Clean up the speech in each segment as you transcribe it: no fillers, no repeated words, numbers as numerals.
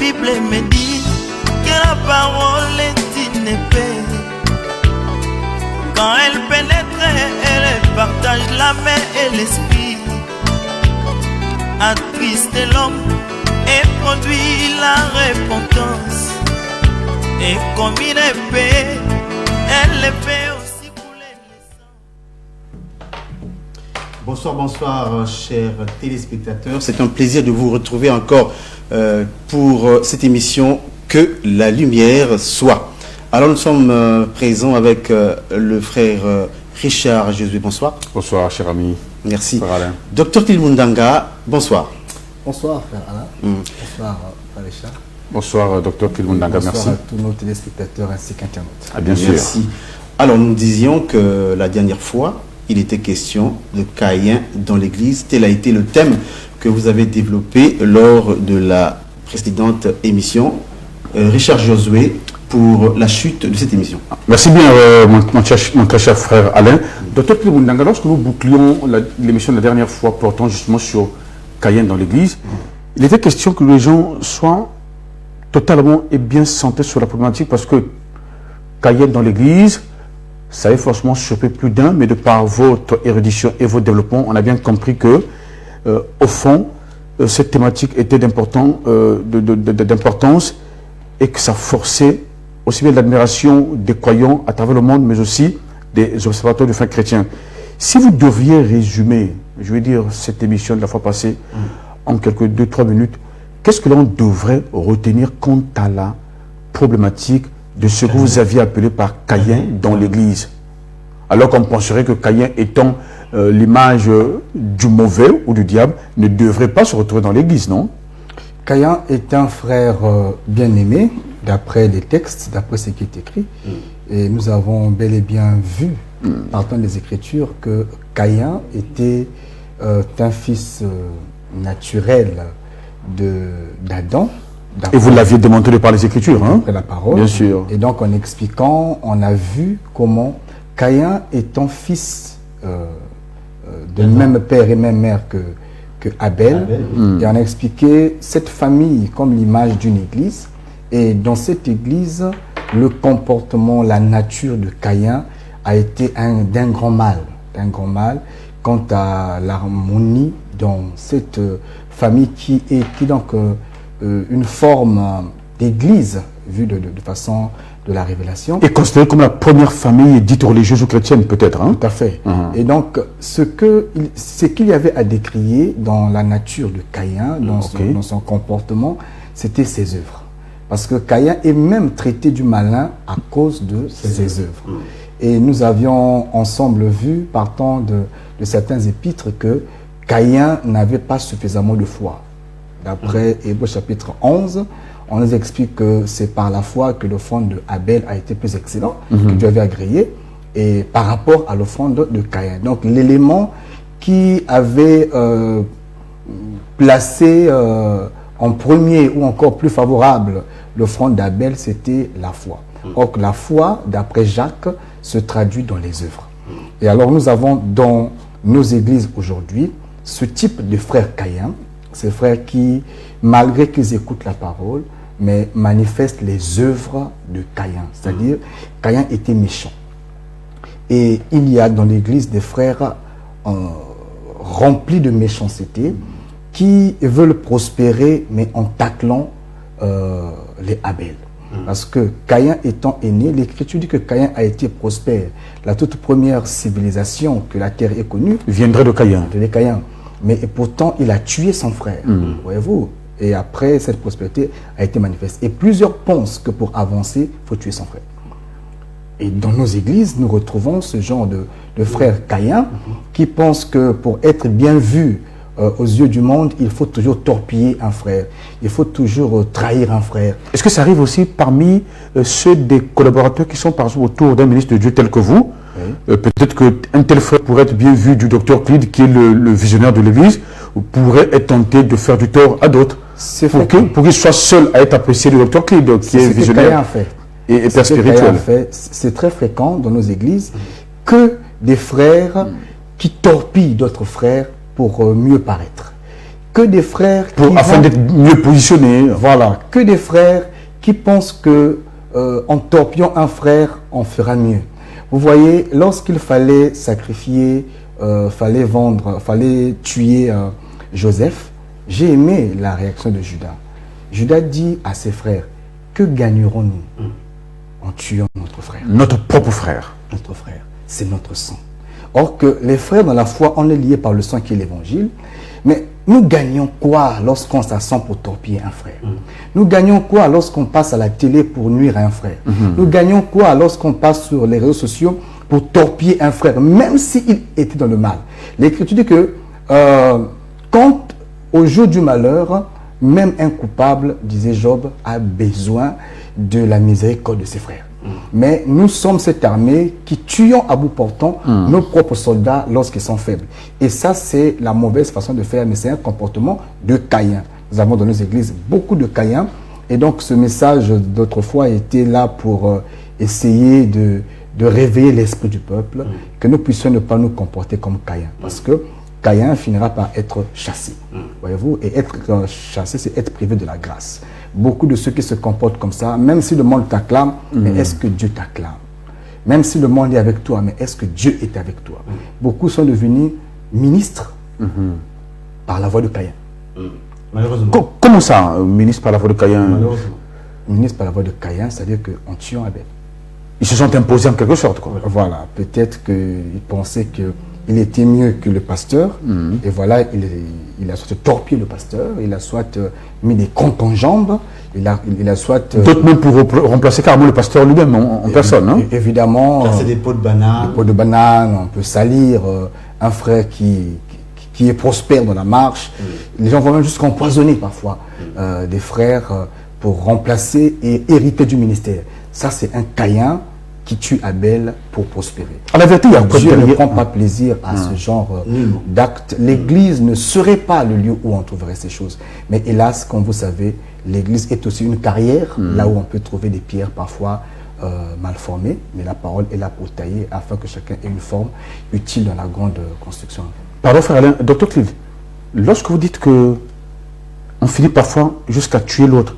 Bible me dit que la parole est une épée. Quand elle pénètre, elle partage l'âme et l'esprit, attriste l'homme et produit la repentance. Et comme une épée, elle fait aussi couler le sang. Bonsoir, bonsoir, chers téléspectateurs. C'est un plaisir de vous retrouver encore pour cette émission Que la lumière soit. Alors nous sommes présents avec le frère Richard Josué. Bonsoir. Bonsoir, cher ami. Merci. Frère Alain. Docteur Kilmundanga, bonsoir. Bonsoir, frère Alain. Bonsoir, frère Richard. Bonsoir, docteur Kilmundanga. Merci. Bonsoir à tous nos téléspectateurs ainsi qu'internautes. Ah, bien sûr. Merci. Alors nous disions que la dernière fois, il était question de Caïn dans l'Église. Tel a été le thème que vous avez développé lors de la précédente émission. Richard Josué, pour la chute de cette émission. Merci bien, mon très cher frère Alain. Docteur Kilmundanga, lorsque nous bouclions l'émission de la dernière fois portant justement sur Caïn dans l'Église, il était question que les gens soient totalement et bien centrés sur la problématique, parce que Caïn dans l'Église, ça avait forcément chopé plus d'un, mais de par votre érudition et votre développement, on a bien compris que, au fond, cette thématique était d'importance et que ça forçait aussi bien l'admiration des croyants à travers le monde, mais aussi des observateurs du fin chrétien. Si vous deviez résumer, je veux dire, cette émission de la fois passée, en quelques 2-3 minutes, qu'est-ce que l'on devrait retenir quant à la problématique de ce que vous aviez appelé par Caïn dans l'Église? Alors qu'on penserait que Caïn étant l'image du mauvais ou du diable, ne devrait pas se retrouver dans l'Église, non? Caïn est un frère bien-aimé, d'après les textes, d'après ce qui est écrit. Et nous avons bel et bien vu, partant des Écritures, que Caïn était un fils naturel d'Adam. Et vous l'aviez démontré par les Écritures, hein? Après la parole. Bien sûr. Et donc, en expliquant, on a vu comment Caïn étant fils de même père et même mère que Abel. Et on a expliqué cette famille comme l'image d'une église. Et dans cette église, le comportement, la nature de Caïn a été d'un grand mal. Quant à l'harmonie dans cette famille qui est donc une forme d'église vue de façon de la révélation. Et considérée comme la première famille dite religieuse ou chrétienne, peut-être, hein? Tout à fait. Et donc, ce qu'il y avait à décrier dans la nature de Caïn, dans son comportement, c'était ses œuvres. Parce que Caïn est même traité du malin à cause de ses œuvres. Et nous avions ensemble vu, partant de certains épîtres, que Caïn n'avait pas suffisamment de foi. D'après Hébreux chapitre 11, on nous explique que c'est par la foi que l'offrande de Abel a été plus excellent, que Dieu avait agréé, et par rapport à l'offrande de Caïn. Donc l'élément qui avait placé en premier ou encore plus favorable l'offrande d'Abel, c'était la foi. Or la foi, d'après Jacques, se traduit dans les œuvres. Et alors nous avons dans nos églises aujourd'hui ce type de frères Caïn, ces frères qui, malgré qu'ils écoutent la parole, mais manifestent les œuvres de Caïn. C'est-à-dire, Caïn était méchant. Et il y a dans l'église des frères remplis de méchanceté qui veulent prospérer, mais en taclant les Abel. Parce que Caïn étant aîné, l'Écriture dit que Caïn a été prospère. La toute première civilisation que la terre ait connue viendrait de Caïn. Mais pourtant, il a tué son frère. Voyez-vous? Et après, cette prospérité a été manifeste. Et plusieurs pensent que pour avancer, il faut tuer son frère. Et dans nos églises, nous retrouvons ce genre de frères Caïn qui pensent que pour être bien vu aux yeux du monde, il faut toujours torpiller un frère. Il faut toujours trahir un frère. Est-ce que ça arrive aussi parmi ceux des collaborateurs qui sont par exemple autour d'un ministre de Dieu tel que vous? Peut-être qu'un tel frère pourrait être bien vu du docteur Clide, qui est le visionnaire de l'Église, ou pourrait être tenté de faire du tort à d'autres. Pour qu'il soit seul à être apprécié, le docteur Clide, qui est visionnaire et père spirituel. C'est très fréquent dans nos églises que des frères qui torpillent d'autres frères pour mieux paraître, que des frères afin d'être mieux positionnés. Voilà, que des frères qui pensent que en torpillant un frère, on fera mieux. Vous voyez, lorsqu'il fallait sacrifier, fallait tuer Joseph, j'ai aimé la réaction de Judas. Judas dit à ses frères, que gagnerons-nous en tuant notre frère? Notre propre frère. Notre frère, c'est notre sang. Or que les frères dans la foi, on est liés par le sang qui est l'évangile. Mais nous gagnons quoi lorsqu'on s'assemble pour torpiller un frère? Nous gagnons quoi lorsqu'on passe à la télé pour nuire à un frère? Nous gagnons quoi lorsqu'on passe sur les réseaux sociaux pour torpiller un frère, même s'il était dans le mal? L'Écriture dit que quand au jour du malheur, même un coupable, disait Job, a besoin de la miséricorde de ses frères. Mais nous sommes cette armée qui tuons à bout portant nos propres soldats lorsqu'ils sont faibles. Et ça, c'est la mauvaise façon de faire, mais c'est un comportement de Caïn. Nous avons dans nos églises beaucoup de Caïns. Et donc, ce message d'autrefois était là pour essayer de réveiller l'esprit du peuple, que nous puissions ne pas nous comporter comme Caïn. Parce que Caïn finira par être chassé. Voyez-vous, et être chassé, c'est être privé de la grâce. Beaucoup de ceux qui se comportent comme ça, même si le monde t'acclame, mais est-ce que Dieu t'acclame? Même si le monde est avec toi, mais est-ce que Dieu est avec toi? Beaucoup sont devenus ministres par la voix de Caïn. Malheureusement. Comment ça, ministre par la voix de Caïn? Malheureusement. Ministre par la voix de Caïn, c'est-à-dire qu'en tuant Abel. Ils se sont imposés en quelque sorte, quoi. Voilà, peut-être qu'ils pensaient qu'il était mieux que le pasteur, et voilà, il a soit torpillé le pasteur, il a soit mis des comptes en jambes, il a soit... D'autres même pour remplacer carrément le pasteur lui-même en personne. Hein? Évidemment, Casser des pots de bananes. des pots de bananes, on peut salir un frère qui est prospère dans la marche. Les gens vont même jusqu'à empoisonner parfois des frères pour remplacer et hériter du ministère. Ça, c'est un Caïn qui tue Abel pour prospérer. À la vérité, il y a Dieu ne prend pas plaisir à ce genre d'actes. L'Église ne serait pas le lieu où on trouverait ces choses. Mais hélas, comme vous savez, l'Église est aussi une carrière, là où on peut trouver des pierres parfois mal formées. Mais la parole est là pour tailler afin que chacun ait une forme utile dans la grande construction. Pardon, frère Alain, Dr. Clive, lorsque vous dites que on finit parfois jusqu'à tuer l'autre,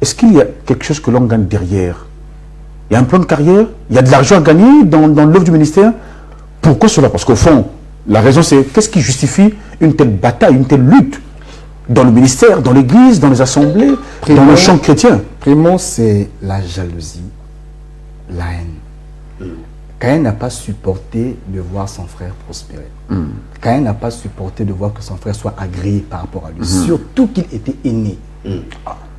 est-ce qu'il y a quelque chose que l'on gagne derrière? Il y a un plan de carrière, il y a de l'argent à gagner dans l'œuvre du ministère. Pourquoi cela? Parce qu'au fond, la raison c'est qu'est-ce qui justifie une telle bataille, une telle lutte dans le ministère, dans l'église, dans les assemblées, dans le champ chrétien? Primo, c'est la jalousie, la haine. Caïn n'a pas supporté de voir son frère prospérer. Caïn n'a pas supporté de voir que son frère soit agréé par rapport à lui. Surtout qu'il était aîné.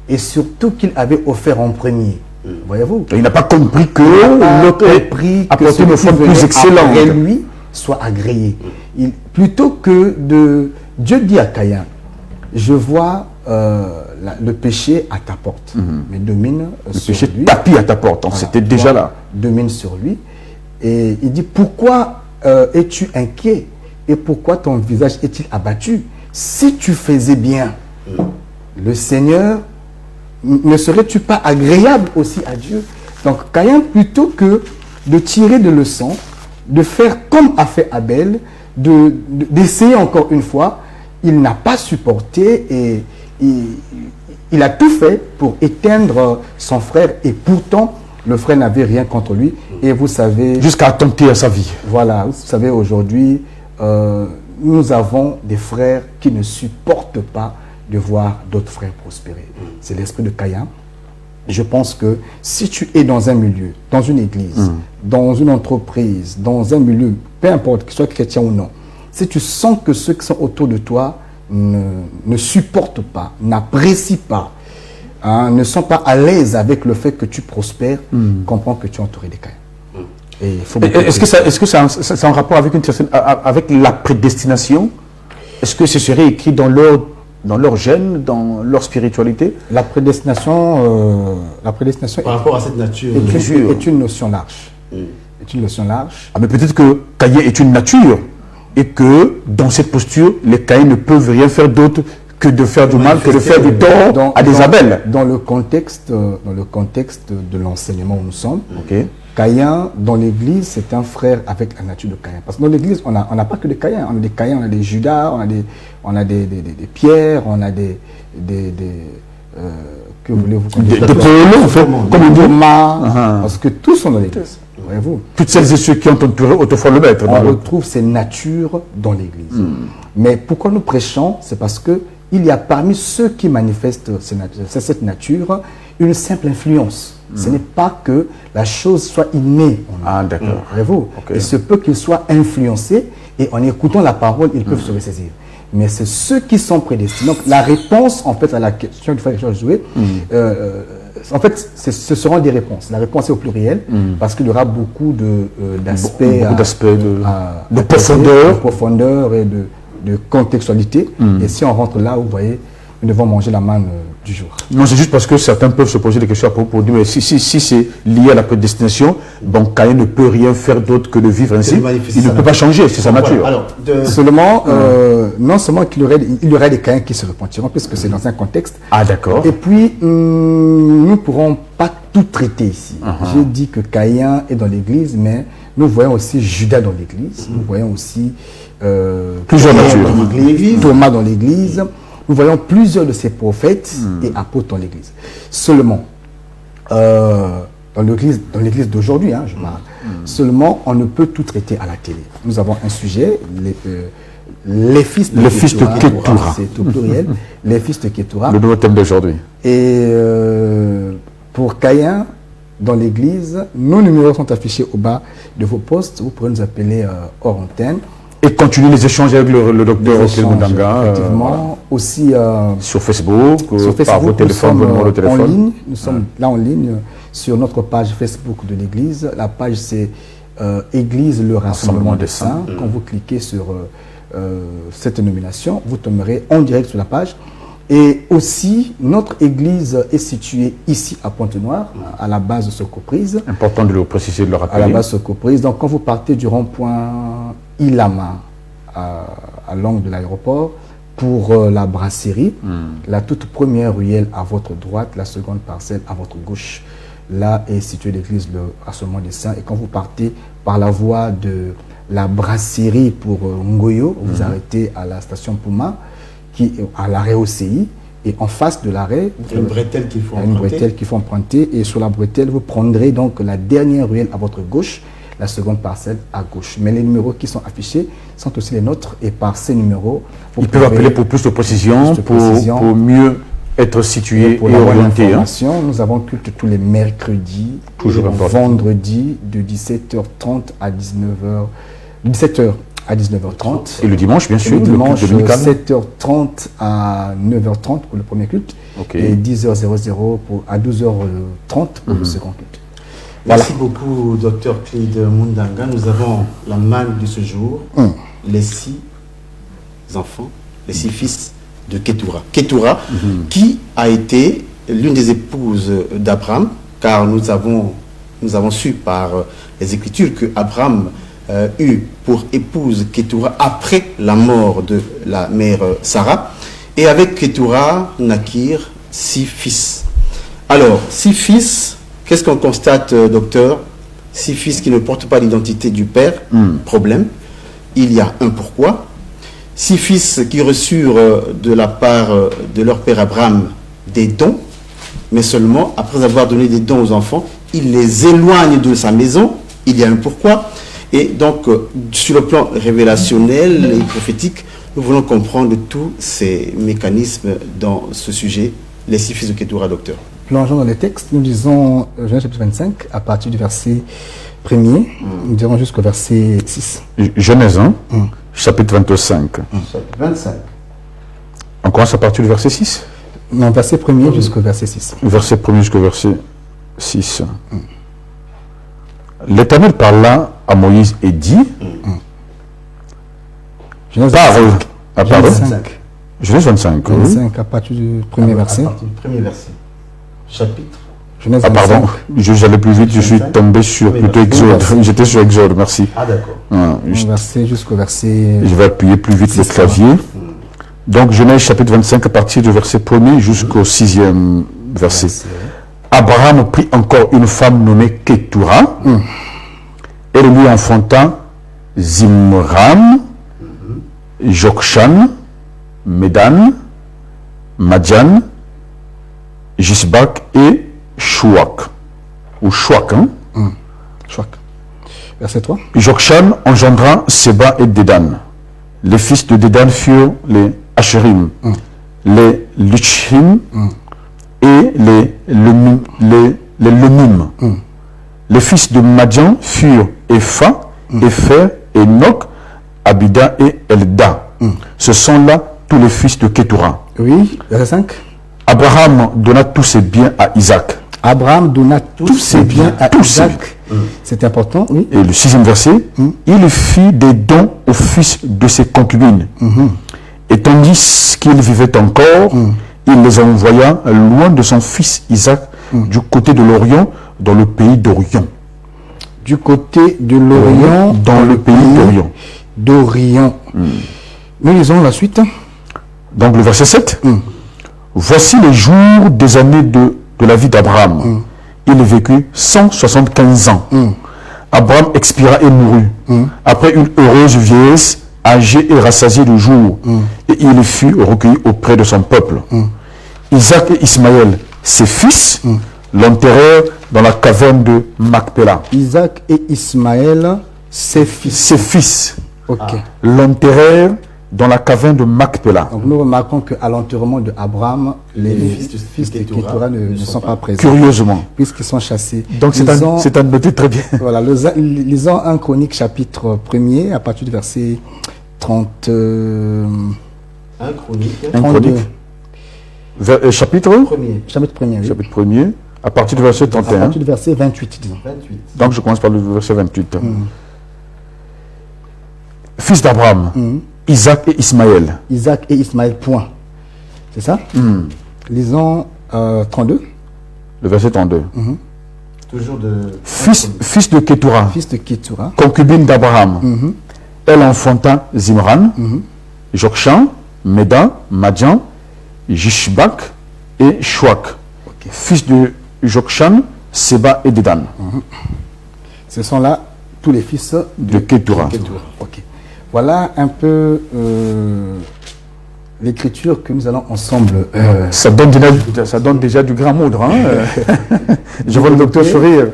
Et surtout qu'il avait offert en premier. Voyez-vous, il n'a pas compris que l'autre apportait une forme plus excellente. Et lui soit agréé. Plutôt que de... Dieu dit à Caïn, je vois le péché à ta porte, mais domine sur péché lui. tapis à ta porte, donc c'était déjà là. Domine sur lui. Et il dit, pourquoi es-tu inquiet? Et pourquoi ton visage est-il abattu? Si tu faisais bien, le Seigneur, ne serais-tu pas agréable aussi à Dieu? Donc Caïn, plutôt que de tirer des leçons, de faire comme a fait Abel, d'essayer encore une fois, il n'a pas supporté et il a tout fait pour éteindre son frère, et pourtant le frère n'avait rien contre lui. Et vous savez... Jusqu'à attenter à sa vie. Voilà, vous savez, aujourd'hui, nous avons des frères qui ne supportent pas de voir d'autres frères prospérer. C'est l'esprit de Caïn. Je pense que si tu es dans un milieu, dans une église, dans une entreprise, dans un milieu, peu importe, qu'il soit chrétien ou non, si tu sens que ceux qui sont autour de toi ne supportent pas, n'apprécient pas, ne sont pas à l'aise avec le fait que tu prospères, comprends que tu es entouré des Caïns. Est-ce que ça a un rapport avec, avec la prédestination? Est-ce que ce serait écrit dans leur gène, dans leur spiritualité? La prédestination par rapport à cette nature est une notion large. Est une notion large. Ah, mais peut-être que Caïn est une nature et que dans cette posture, les Caïns ne peuvent rien faire d'autre que de faire du mal, que de faire du tort à des abeilles. Dans le contexte de l'enseignement où nous sommes, Ok. Caïn, dans l'église, c'est un frère avec la nature de Caïn. Parce que dans l'église, on n'a pas que des Caïns. On a des Caïns, on a des Judas, on a des Pierre, on a des que voulez-vous qu'on dise? Des Paulons, en fait, comme on dit. Thomas, parce que tous sont dans l'église. Voyez-vous. Toutes celles et ceux qui ont entouré autrefois le maître. On retrouve ces natures dans l'église. Mais pourquoi nous prêchons? C'est parce que il y a parmi ceux qui manifestent cette nature une simple influence. Ce n'est pas que la chose soit innée. Ah, d'accord. Voyez-vous. Il se peut qu'ils soient influencés et en écoutant la parole, ils peuvent se ressaisir. Mais c'est ceux qui sont prédestinés. Donc la réponse, en fait, à la question du frère Richard Joué, en fait, ce seront des réponses. La réponse est au pluriel parce qu'il y aura beaucoup d'aspects de profondeur et de contextualité. Et si on rentre là, vous voyez, nous devons manger la manne du jour. Non, c'est juste parce que certains peuvent se poser des questions à propos pour dire, mais si c'est lié à la prédestination, donc Caïn ne peut rien faire d'autre que de vivre ainsi. Il ne peut pas changer, c'est sa nature. Alors, Seulement, non seulement qu'il y aurait des Caïns qui se repentiront, puisque c'est dans un contexte. Ah, d'accord. Et puis, nous ne pourrons pas tout traiter ici. J'ai dit que Caïn est dans l'église, mais nous voyons aussi Judas dans l'église. Nous voyons aussi plusieurs natures dans l'église, Thomas dans l'église. Nous voyons plusieurs de ces prophètes et apôtres dans l'église. Seulement, dans l'église d'aujourd'hui, je parle, seulement on ne peut tout traiter à la télé. Nous avons un sujet, les fils de Ketura, c'est au pluriel, les fils de Ketura. Le nouveau thème d'aujourd'hui. Et pour Caïn, dans l'église, nos numéros sont affichés au bas de vos postes. Vous pourrez nous appeler hors antenne. Et continuer les échanges avec le docteur Okil Mundanga. Effectivement. Aussi sur Facebook, par vos téléphones, vos numéros de téléphone. En ligne, nous sommes là en ligne sur notre page Facebook de l'église. La page c'est Église le Rassemblement des Saints. Quand vous cliquez sur cette nomination, vous tomberez en direct sur la page. Et aussi, notre église est située ici à Pointe-Noire, à la base de Socoprise. Important de le préciser, de le rappeler. À la base de Socoprise. Donc, quand vous partez du rond-point Ilama, à l'angle de l'aéroport, pour la brasserie, la toute première ruelle à votre droite, la seconde parcelle à votre gauche, là est située l'église le Rassemblement des Saints. Et quand vous partez par la voie de la brasserie pour Ngoyo, vous arrêtez à la station Puma, qui est à l'arrêt OCI, et en face de l'arrêt, il y a une bretelle qu'il faut emprunter. Et sur la bretelle, vous prendrez donc la dernière ruelle à votre gauche, la seconde parcelle à gauche. Mais les numéros qui sont affichés sont aussi les nôtres, et par ces numéros, ils peuvent appeler pour plus de précision, pour mieux être situé et orienté. Nous avons culte tous les mercredis, toujours vendredi, de 17h30 à 19h, 17h à 19h30. Et le dimanche, bien sûr. Le dimanche, 7h30 à 9h30 pour le premier culte. Et 10h00 à 12h30 pour le second culte. Merci beaucoup, Dr Clyde Mundanga. Nous avons la manne de ce jour, les 6 enfants, les 6 fils de Ketura. Ketura, qui a été l'une des épouses d'Abraham, car nous avons su par les Écritures que Abraham eut pour épouse Ketura après la mort de la mère Sarah, et avec Ketura naquirent 6 fils. Alors, 6 fils, qu'est-ce qu'on constate, docteur? 6 fils qui ne portent pas l'identité du père, problème. Il y a un pourquoi. 6 fils qui reçurent de la part de leur père Abraham des dons, mais seulement après avoir donné des dons aux enfants, il les éloigne de sa maison. Il y a un pourquoi. Et donc, sur le plan révélationnel et prophétique, nous voulons comprendre tous ces mécanismes dans ce sujet, les 6 fils de Ketura, docteur. Plongeons dans les textes, nous lisons Genèse chapitre 25, à partir du verset 1er, nous dirons jusqu'au verset 6. Genèse, chapitre 25. Chapitre 25. On commence à partir du verset 6? Non, verset 1er jusqu'au verset 6. Verset 1er jusqu'au verset 6. L'Éternel parla à Moïse et dit, Genèse 25. Genèse 25. 25 à partir du premier verset. À partir du premier verset. Chapitre. Genèse 25. Pardon, j'allais plus vite, je suis tombé sur plutôt Exode. J'étais sur Exode, merci. Ah, d'accord. Verset jusqu'au verset. Je vais appuyer plus vite le clavier. Donc Genèse chapitre 25 à partir du verset 1er jusqu'au 6e verset. Abraham prit encore une femme nommée Ketura. Elle lui enfanta Zimram, Jokshan, Medan, Madian, Jisbak et Chouak. Ou Chouak, hein? Chouak. Verset 3. Jokshan engendra Seba et Dedan. Les fils de Dedan furent les Asherim, les Luchim et les Lumim. Les fils de Madian furent Epha, Epher, Enoch, Abida et Elda. Ce sont là tous les fils de Ketura. Oui, verset 5. Abraham donna tous ses biens à Isaac. Abraham donna tous ses biens à Isaac. C'est important, oui. Et le 6e verset, il fit des dons aux fils de ses concubines. Et tandis qu'il vivait encore, il les envoya loin de son fils Isaac, du côté de l'Orient, dans le pays d'Orion. Du côté de l'Orient, dans le pays d'Orion. D'Orion. Nous lisons la suite. Donc le verset 7. Voici les jours des années de la vie d'Abraham. Il vécut 175 ans. Abraham expira et mourut. Après une heureuse vieillesse, âgé et rassasié de jours. Et il fut recueilli auprès de son peuple. Isaac et Ismaël, ses fils, l'enterrèrent dans la caverne de Macpéla. Isaac et Ismaël, ses fils. Ses fils. Ok. L'enterrèrent dans la caverne de Macpéla. Donc nous remarquons qu'à l'enterrement de Abraham, les fils de Ketura ne sont pas présents. Curieusement. Puisqu'ils sont chassés. Donc c'est à noter très bien. Voilà, lisons 1 Chronique chapitre 1er à partir du verset 30. 1 Chronique. 32. Chapitre 1er. Chapitre 1er. Oui. Chapitre 1er, à partir du verset 31. À partir du verset 28, disons. 28. Donc je commence par le verset 28. Fils d'Abraham, Isaac et Ismaël. Isaac et Ismaël, point. C'est ça? Lisons 32. Le verset 32. Toujours de... Fils de Ketura. Fils de Ketura. Concubine d'Abraham. Elle enfanta Zimran, Jokshan, Medan, Madian, Jishbak et Chouak. Fils de Jokshan, Seba et Dedan. Ce sont là tous les fils de Ketura. Ok. Voilà un peu l'écriture que nous allons ensemble. Ça donne déjà du grand moudre. Hein. Je vois le docteur sourire.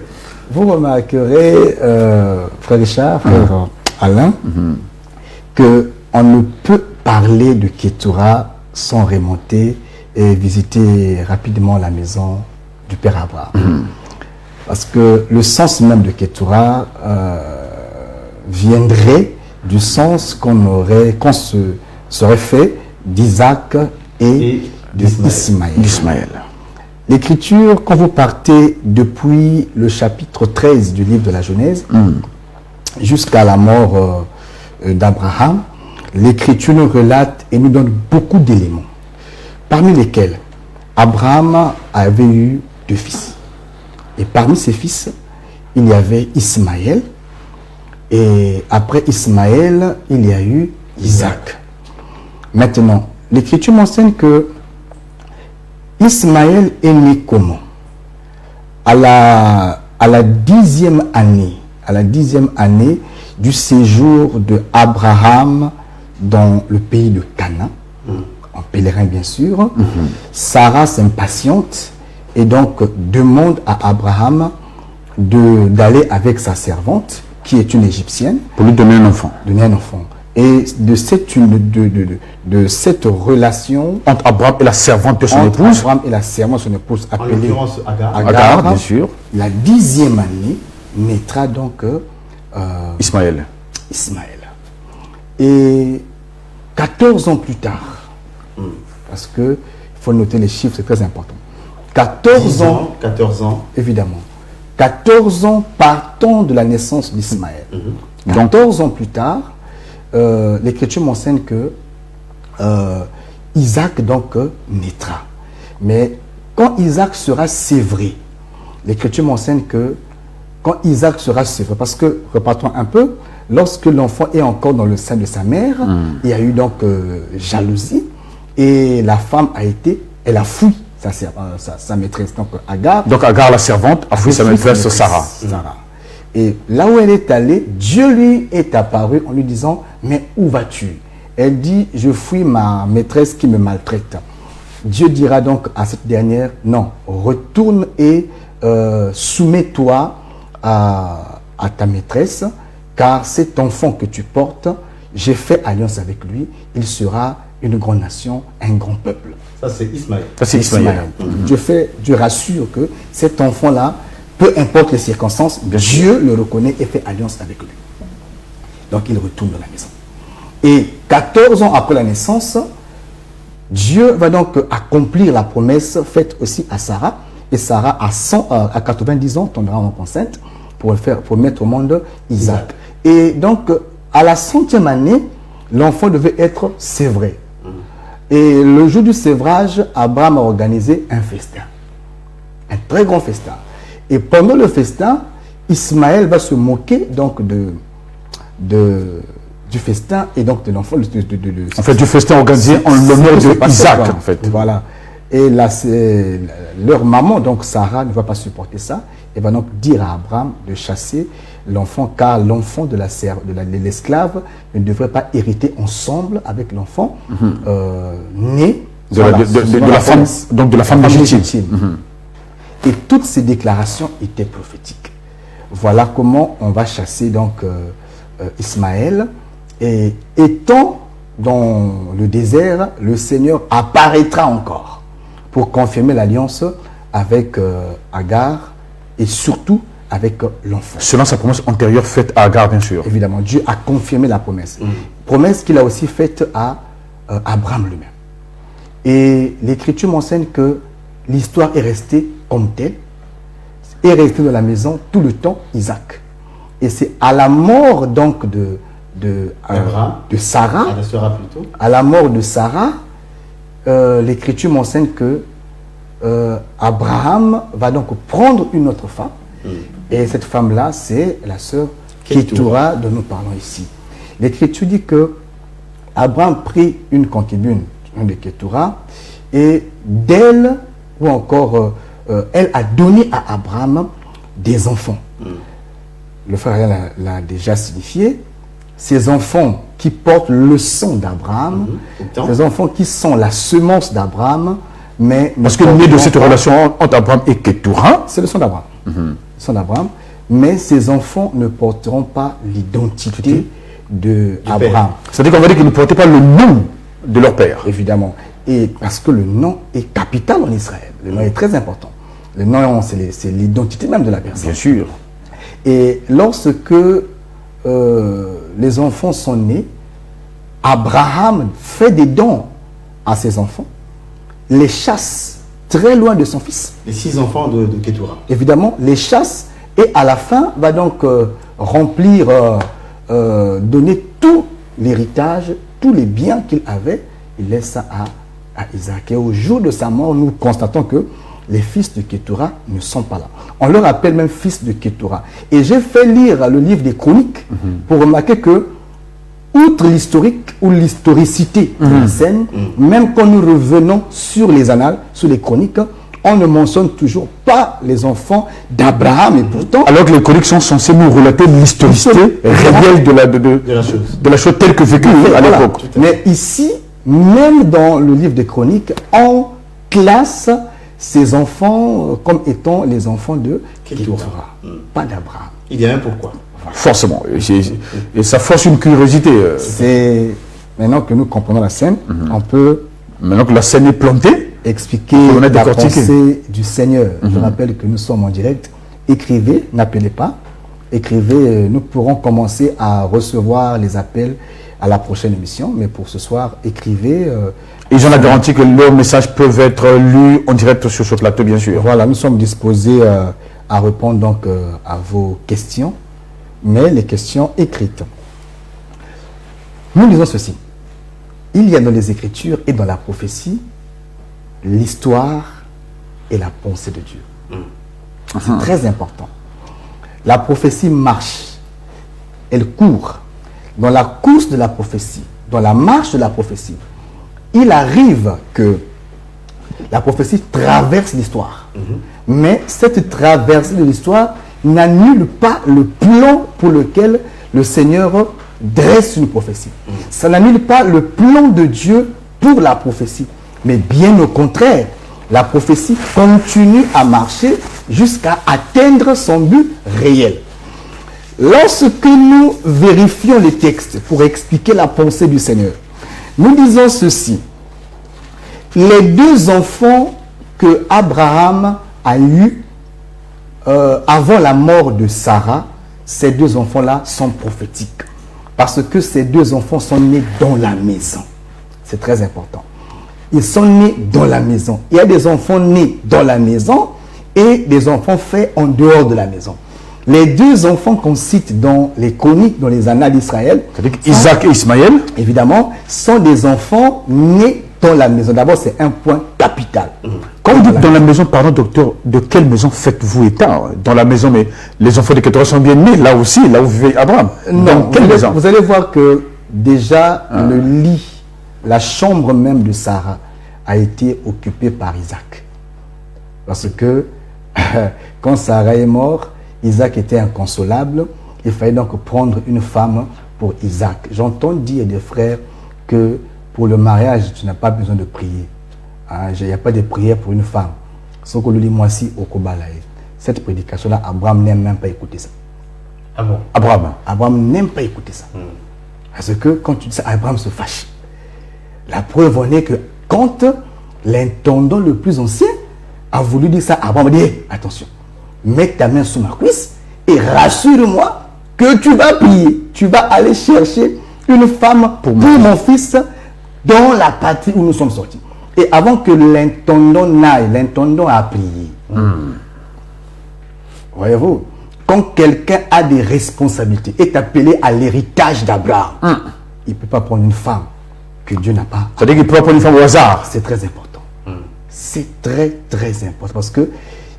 Vous remarquerez, frère Richard, frère Alain, qu'on ne peut parler de Ketura sans remonter et visiter rapidement la maison du Père Abraham. Parce que le sens même de Ketura viendrait du sens qu'on se serait fait d'Isaac et d'Ismaël. L'écriture, quand vous partez depuis le chapitre 13 du livre de la Genèse jusqu'à la mort d'Abraham, l'écriture nous relate et nous donne beaucoup d'éléments, parmi lesquels Abraham avait eu 2 fils. Et parmi ses fils, il y avait Ismaël. Et après Ismaël, il y a eu Isaac. Maintenant, l'écriture m'enseigne que Ismaël est né comment? À la 10e année du séjour de Abraham dans le pays de Canaan, en pèlerin bien sûr. Sarah s'impatiente et donc demande à Abraham d'aller avec sa servante, qui est une Égyptienne. Pour lui donner un enfant. Et de cette relation entre Abraham et la servante de son épouse. Abraham et la servante de son épouse appelée Agar, bien sûr. La 10e année naîtra donc Ismaël. Et 14 ans plus tard, parce que il faut noter les chiffres, c'est très important. 14 ans, évidemment. 14 ans partant de la naissance d'Ismaël. 14 ans plus tard, l'écriture m'enseigne que Isaac donc naîtra. Mais quand Isaac sera sévré, l'écriture m'enseigne que quand Isaac sera sévré, parce que, repartons un peu, lorsque l'enfant est encore dans le sein de sa mère, il y a eu donc jalousie, Et la femme elle a fui sa maîtresse, donc Agar. Donc Agar, la servante, a fui sa maîtresse Sarah. Et là où elle est allée, Dieu lui est apparu en lui disant, mais où vas-tu? Elle dit, je fuis ma maîtresse qui me maltraite. Dieu dira donc à cette dernière, non, retourne et soumets-toi à ta maîtresse, car cet enfant que tu portes, j'ai fait alliance avec lui, il sera une grande nation, un grand peuple. Ça, c'est Ismaël. Ça, c'est Ismaël. Dieu rassure que cet enfant-là, peu importe les circonstances, Dieu le reconnaît et fait alliance avec lui. Donc, il retourne dans la maison. Et 14 ans après la naissance, Dieu va donc accomplir la promesse faite aussi à Sarah. Et Sarah, à 90 ans, tombera enceinte pour mettre au monde Isaac. Et donc, à la 100e année, l'enfant devait être sévré. Et le jour du sévrage, Abraham a organisé un festin. Un très grand festin. Et pendant le festin, Ismaël va se moquer donc du festin et donc de l'enfant. En fait, du festin organisé en l'honneur d'Isaac, en fait. Voilà. Et là, leur maman, donc Sarah, ne va pas supporter ça. Elle va donc dire à Abraham de chasser l'enfant, car l'enfant de l'esclave ne devrait pas hériter ensemble avec l'enfant né de la femme, donc de la femme légitime. Et toutes ces déclarations étaient prophétiques. Voilà comment on va chasser donc Ismaël. Et étant dans le désert, le Seigneur apparaîtra encore pour confirmer l'alliance avec Agar et surtout avec l'enfant. Selon sa promesse antérieure faite à Agar, bien sûr. Évidemment, Dieu a confirmé la promesse. Promesse qu'il a aussi faite à Abraham lui-même. Et l'Écriture m'enseigne que l'histoire est restée comme telle, est restée dans la maison tout le temps Isaac. Et c'est à la mort donc de Sarah, à la mort de Sarah, l'Écriture m'enseigne que Abraham va donc prendre une autre femme. Et cette femme-là, c'est la sœur Ketura dont nous parlons ici. L'Écriture dit que Abraham prit une concubine de Ketura et d'elle, ou encore, elle a donné à Abraham des enfants. Le frère l'a déjà signifié. Ces enfants qui portent le sang d'Abraham, ces enfants qui sont la semence d'Abraham, mais... Parce que né de cette relation entre Abraham et Ketura, c'est le sang d'Abraham. d'Abraham, mais ces enfants ne porteront pas l'identité d'Abraham. C'est-à-dire qu'on va dire qu'ils ne portaient pas le nom de leur père. Évidemment. Et parce que le nom est capital en Israël. Le nom est très important. Le nom, c'est l'identité même de la personne. Bien sûr. Et lorsque les enfants sont nés, Abraham fait des dons à ses enfants, les chasse très loin de son fils. Les 6 enfants de Ketura. Évidemment, les chasse et à la fin va donc remplir, donner tout l'héritage, tous les biens qu'il avait, il laisse ça à Isaac. Et au jour de sa mort, nous constatons que les fils de Ketura ne sont pas là. On leur appelle même fils de Ketura. Et j'ai fait lire le livre des Chroniques pour remarquer que, outre l'historique ou l'historicité de la scène, même quand nous revenons sur les annales, sur les chroniques, on ne mentionne toujours pas les enfants d'Abraham. Et pourtant, alors que les chroniques sont censées nous relater l'historicité réelle de la chose telle que vécue à l'époque. Mais ici, même dans le livre des chroniques, on classe ces enfants comme étant les enfants de Ketura, pas d'Abraham. Il y a un pourquoi. Forcément. Et ça force une curiosité. C'est maintenant que nous comprenons la scène, on peut... Maintenant que la scène est plantée, expliquer la pensée du Seigneur. Je rappelle que nous sommes en direct. Écrivez, n'appelez pas. Écrivez, nous pourrons commencer à recevoir les appels à la prochaine émission. Mais pour ce soir, écrivez. Et j'en ai garanti que leurs messages peuvent être lus en direct sur ce plateau, bien sûr. Voilà, nous sommes disposés à répondre donc à vos questions, mais les questions écrites. Nous disons ceci. Il y a dans les Écritures et dans la prophétie l'histoire et la pensée de Dieu. C'est très important. La prophétie marche, elle court. Dans la course de la prophétie, dans la marche de la prophétie, il arrive que la prophétie traverse l'histoire. Mais cette traversée de l'histoire n'annule pas le plan pour lequel le Seigneur dresse une prophétie. Ça n'annule pas le plan de Dieu pour la prophétie. Mais bien au contraire, la prophétie continue à marcher jusqu'à atteindre son but réel. Lorsque nous vérifions les textes pour expliquer la pensée du Seigneur, nous disons ceci. Les 2 enfants que Abraham a eus avant la mort de Sarah, ces 2 enfants-là sont prophétiques. Parce que ces 2 enfants sont nés dans la maison. C'est très important. Ils sont nés dans la maison. Il y a des enfants nés dans la maison et des enfants faits en dehors de la maison. Les 2 enfants qu'on cite dans les chroniques, dans les annales d'Israël, c'est-à-dire Isaac et Ismaël, évidemment, sont des enfants nés dans la maison. D'abord, c'est un point capital. Quand vous dites dans la maison, pardon docteur, de quelle maison faites-vous état? Dans la maison, mais les enfants de Ketura sont bien nés, là aussi, là où vivait Abraham. Non, vous allez voir que déjà le lit, la chambre même de Sarah a été occupée par Isaac. Parce que quand Sarah est morte, Isaac était inconsolable. Il fallait donc prendre une femme pour Isaac. J'entends dire des frères que pour le mariage, tu n'as pas besoin de prier. Il n'y a pas de prière pour une femme. Ce que dit moi si au Kobalaï. Cette prédication-là, Abraham n'aime même pas écouter ça. Ah bon? Abraham n'aime pas écouter ça. Parce que quand tu dis ça, Abraham se fâche. La preuve en est que quand l'intendant le plus ancien a voulu dire ça, Abraham dit hey, attention, mets ta main sous ma cuisse et rassure-moi que tu vas prier. Tu vas aller chercher une femme pour mon fils dans la patrie où nous sommes sortis. Et avant que l'intendant n'aille, l'intendant a prié. Voyez-vous, quand quelqu'un a des responsabilités, est appelé à l'héritage d'Abraham, il ne peut pas prendre une femme que Dieu n'a pas. C'est-à-dire qu'il ne peut pas prendre une femme au hasard. C'est très important. C'est très, très important parce que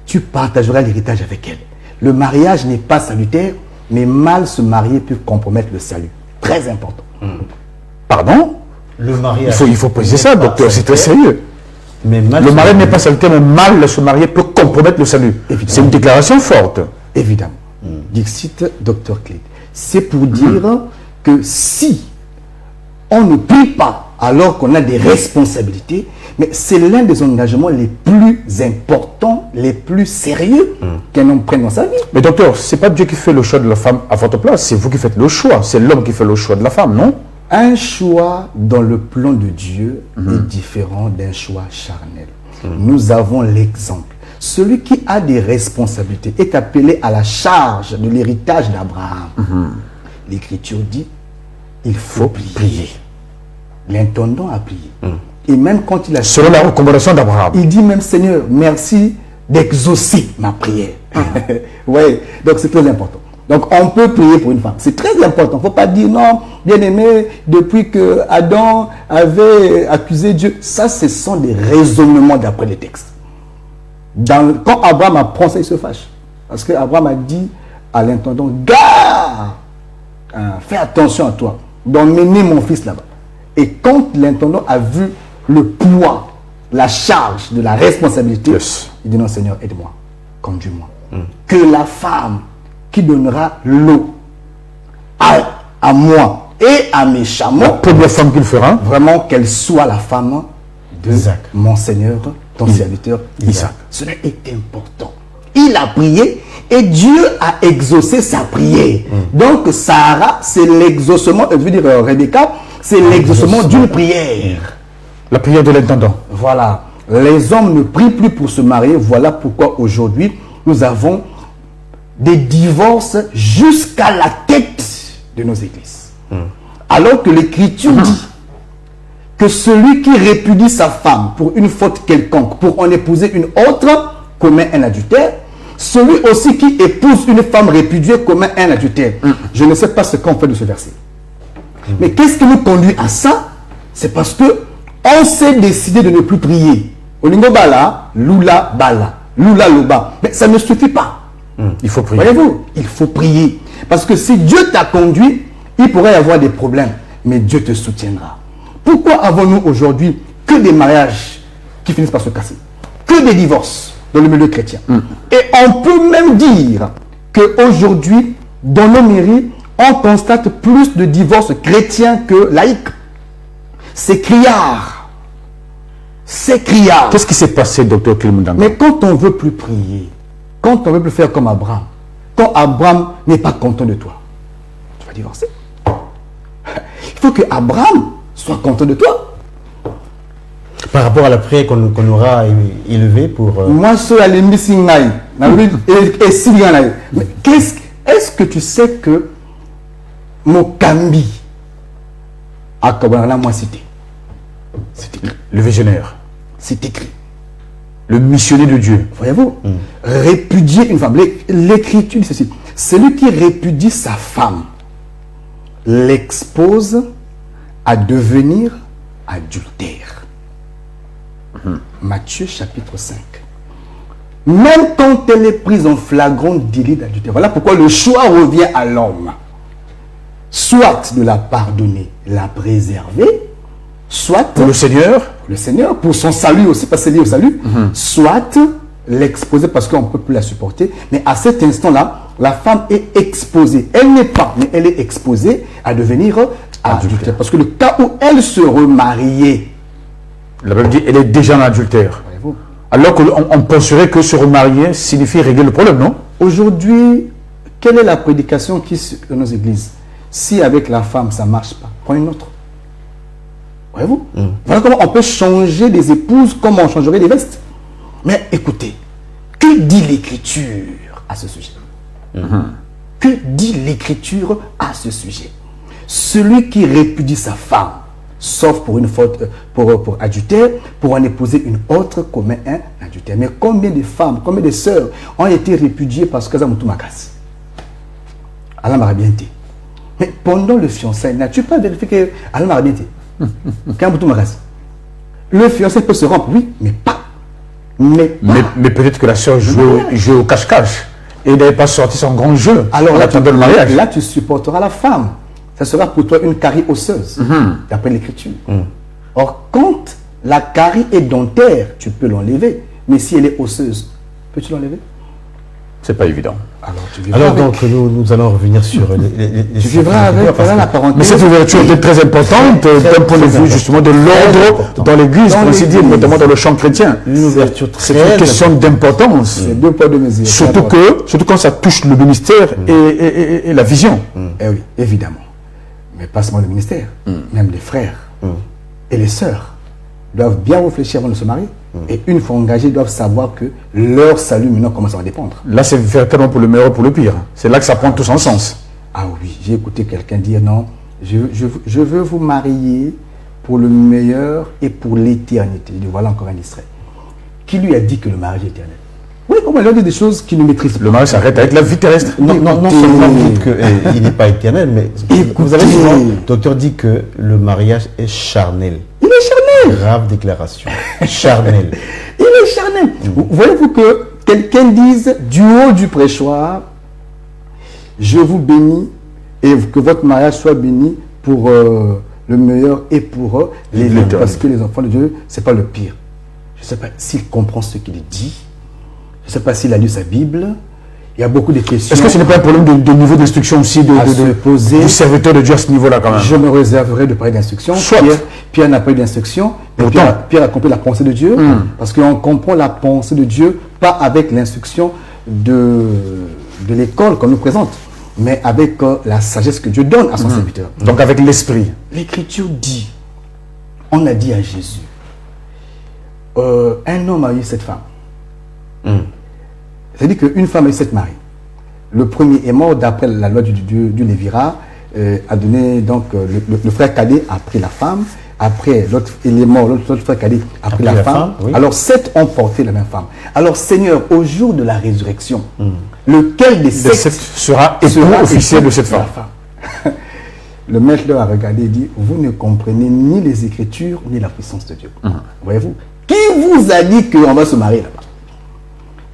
tu partageras l'héritage avec elle. Le mariage n'est pas salutaire, mais mal se marier peut compromettre le salut. Très important. Pardon? Le mariage. Il faut préciser ça, docteur, c'est très sérieux. Mais le mariage n'est pas salutaire, mais mal se marier peut compromettre le salut. C'est une déclaration forte. Évidemment. Dixit, docteur Clé. C'est pour dire que si on ne prie pas alors qu'on a des responsabilités, mais c'est l'un des engagements les plus importants, les plus sérieux qu'un homme prenne dans sa vie. Mais docteur, ce n'est pas Dieu qui fait le choix de la femme à votre place, c'est vous qui faites le choix. C'est l'homme qui fait le choix de la femme, non? Un choix dans le plan de Dieu est différent d'un choix charnel. Nous avons l'exemple. Celui qui a des responsabilités est appelé à la charge de l'héritage d'Abraham. L'Écriture dit, il faut prier. L'intendant a prié. Et même quand il a... Selon la recommandation d'Abraham. Il dit même, Seigneur, merci d'exaucer ma prière. Oui, donc c'est très important. Donc on peut prier pour une femme. C'est très important. Il ne faut pas dire non, bien aimé, depuis que Adam avait accusé Dieu. Ça, ce sont des raisonnements d'après les textes. Quand Abraham apprend ça, il se fâche. Parce que Abraham a dit à l'intendant, garde, fais attention à toi, d'emmener mon fils là-bas. Et quand l'intendant a vu le poids, la charge de la responsabilité, il dit non Seigneur, aide-moi, conduis-moi. Que la femme qui donnera l'eau à moi et à mes chameaux, la première femme qu'il fera, vraiment qu'elle soit la femme de mon Seigneur, ton serviteur Isaac. Cela est important. Il a prié et Dieu a exaucé sa prière. Donc Sarah, c'est l'exaucement, je veux dire Rebecca, c'est l'exaucement d'une prière. La prière de l'intendant. Voilà. Les hommes ne prient plus pour se marier. Voilà pourquoi aujourd'hui, nous avons des divorces jusqu'à la tête de nos églises. Alors que l'Écriture dit que celui qui répudie sa femme pour une faute quelconque, pour en épouser une autre, commet un adultère. Celui aussi qui épouse une femme répudiée commet un adultère. Je ne sais pas ce qu'on fait de ce verset. Mais qu'est-ce qui nous conduit à ça? C'est parce que on s'est décidé de ne plus prier. Olingo bala, lula bala, lula loba. Mais ça ne suffit pas. Il faut prier. Voyez-vous, il faut prier. Parce que si Dieu t'a conduit, il pourrait y avoir des problèmes. Mais Dieu te soutiendra. Pourquoi avons-nous aujourd'hui que des mariages qui finissent par se casser, que des divorces dans le milieu chrétien? Et on peut même dire qu'aujourd'hui, dans nos mairies, on constate plus de divorces chrétiens que laïcs. C'est criard. C'est criard. Qu'est-ce qui s'est passé, docteur Clément? Mais quand on ne veut plus prier, quand on ne veut plus faire comme Abraham, quand Abraham n'est pas content de toi, tu vas divorcer. Il faut que Abraham soit content de toi. Par rapport à la prière qu'on aura élevée pour... Moi, je suis allé Missingaï. Et Sylvianaï. Mais est-ce que tu sais que Mokambi à Kabanana, moi, c'était. C'est écrit. Le visionnaire. C'est écrit. Le missionnaire de Dieu. Voyez-vous, répudier une femme. L'écriture dit ceci. Celui qui répudie sa femme l'expose à devenir adultère. Matthieu chapitre 5. Même quand elle est prise en flagrant délit d'adultère. Voilà pourquoi le choix revient à l'homme. Soit de la pardonner, la préserver, soit Pour le Seigneur, pour son salut aussi, parce que c'est lié au salut, soit l'exposer parce qu'on ne peut plus la supporter. Mais à cet instant-là, la femme est exposée. Elle n'est pas, mais elle est exposée à devenir adultère. Parce que le cas où elle se remariait, la Bible dit, elle est déjà en adultère. voyez-vous, Alors qu'on penserait que se remarier signifie régler le problème, non? aujourd'hui, quelle est la prédication qui est dans nos églises? Si avec la femme ça ne marche pas, prends une autre. Voyez-vous? Voilà comment on peut changer des épouses comme on changerait des vestes. Mais écoutez, que dit l'Écriture à ce sujet? Que dit l'Écriture à ce sujet? Celui qui répudie sa femme, sauf pour une faute, pour adultère, pour en épouser une autre, commet un adultère. Mais combien de femmes, combien de sœurs ont été répudiées parce qu'elles ont tout macasse? Allah m'a bien dit. Mais pendant le fiançailles, n'as-tu pas vérifié que Allah m'a bien dit? Le fiancé peut se rompre, oui, mais pas. Mais peut-être que la sœur jouait au cache-cache et n'avait pas sorti son grand jeu. Alors là, le mariage. Là, tu supporteras la femme. Ça sera pour toi une carie osseuse, d'après l'Écriture. Or, quand la carie est dentaire, tu peux l'enlever. Mais si elle est osseuse, peux-tu l'enlever? C'est pas évident. Alors, donc, nous allons revenir sur les tu vivras avec, voilà la parenthèse. Mais cette ouverture est très importante d'un point de vue justement de l'ordre dans l'Église, pour ainsi dire, notamment dans le champ chrétien. Une ouverture C'est très une question d'importance. C'est deux poids, deux mesures. Surtout quand ça touche le ministère et la vision. Eh oui, évidemment. Mais pas seulement le ministère, même les frères et les sœurs doivent bien réfléchir avant de se marier. Et une fois engagés, doivent savoir que leur salut maintenant commence à en dépendre. Là, c'est véritablement pour le meilleur ou pour le pire. C'est là que ça prend tout son sens. Ah oui, j'ai écouté quelqu'un dire non, je veux vous marier pour le meilleur et pour l'éternité. Il dit voilà encore un extrait. Qui lui a dit que le mariage est éternel? Oui, comment il a dit des choses qu'il ne maîtrise pas. Le mariage s'arrête avec la vie terrestre. Non seulement vous dites qu'il n'est pas éternel, mais vous avez dit, le docteur dit que le mariage est charnel. Il est charnel. Grave déclaration. Charnel. Il est charnel. Voyez-vous que quelqu'un dise du haut du prêchoir, je vous bénis et que votre mariage soit béni pour le meilleur et pour l'éternité. Parce que les enfants de Dieu, ce n'est pas le pire. Je ne sais pas s'il comprend ce qu'il dit. Je ne sais pas s'il a lu sa Bible. Il y a beaucoup de questions. Est-ce que ce n'est pas un problème de niveau d'instruction aussi du serviteur de Dieu à ce niveau-là quand même? Je me réserverai de parler d'instruction. Pierre n'a pas eu d'instruction. Pierre a compris la pensée de Dieu. Parce qu'on comprend la pensée de Dieu pas avec l'instruction de l'école qu'on nous présente, mais avec la sagesse que Dieu donne à son serviteur. Donc avec l'esprit. L'Écriture dit, on a dit à Jésus, un homme a eu cette femme. C'est-à-dire qu'une femme a eu 7 maris. Le premier est mort d'après la loi du Lévira, a donné donc le frère cadet a pris la femme. Après, l'autre il est mort, l'autre frère cadet a pris la femme. Oui. Alors 7 ont porté la même femme. Alors Seigneur, au jour de la résurrection, lequel des 7 sera époux officiel de cette femme? Le maître leur a regardé et dit, vous ne comprenez ni les Écritures ni la puissance de Dieu. Voyez-vous? Qui vous a dit qu'on va se marier là-bas?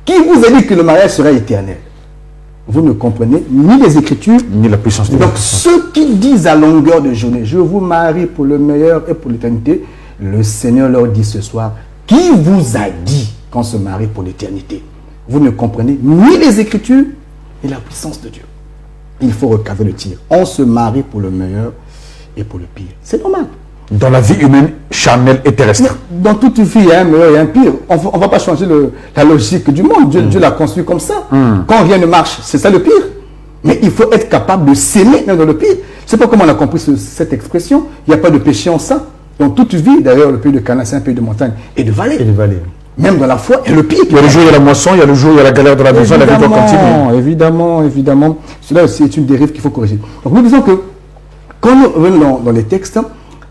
Qui vous a dit que le mariage sera éternel? vous ne comprenez ni les Écritures, Ni la puissance de Dieu. donc ceux qui disent à longueur de journée, je vous marie pour le meilleur et pour l'éternité, le Seigneur leur dit ce soir, qui vous a dit qu'on se marie pour l'éternité? Vous ne comprenez ni les Écritures, ni la puissance de Dieu. Il faut recadrer le tir. On se marie pour le meilleur et pour le pire. C'est normal. Dans la vie humaine, charnelle et terrestre. Dans toute vie, il y a un meilleur et un pire. On ne va pas changer la logique du monde. Dieu l'a construit comme ça. Quand rien ne marche, c'est ça le pire. Mais il faut être capable de s'aimer même dans le pire. Je ne sais pas comment on a compris cette expression. Il n'y a pas de péché en ça. Dans toute vie, d'ailleurs, le pays de Canaan, c'est un pays de montagne et de vallée. Même dans la foi, il y a le pire. Il y a le jour, il y a la moisson, il y a le jour, il y a la galère de la maison, la vie doit continuer. Évidemment. Cela aussi est une dérive qu'il faut corriger. Donc nous disons que, quand nous revenons dans les textes,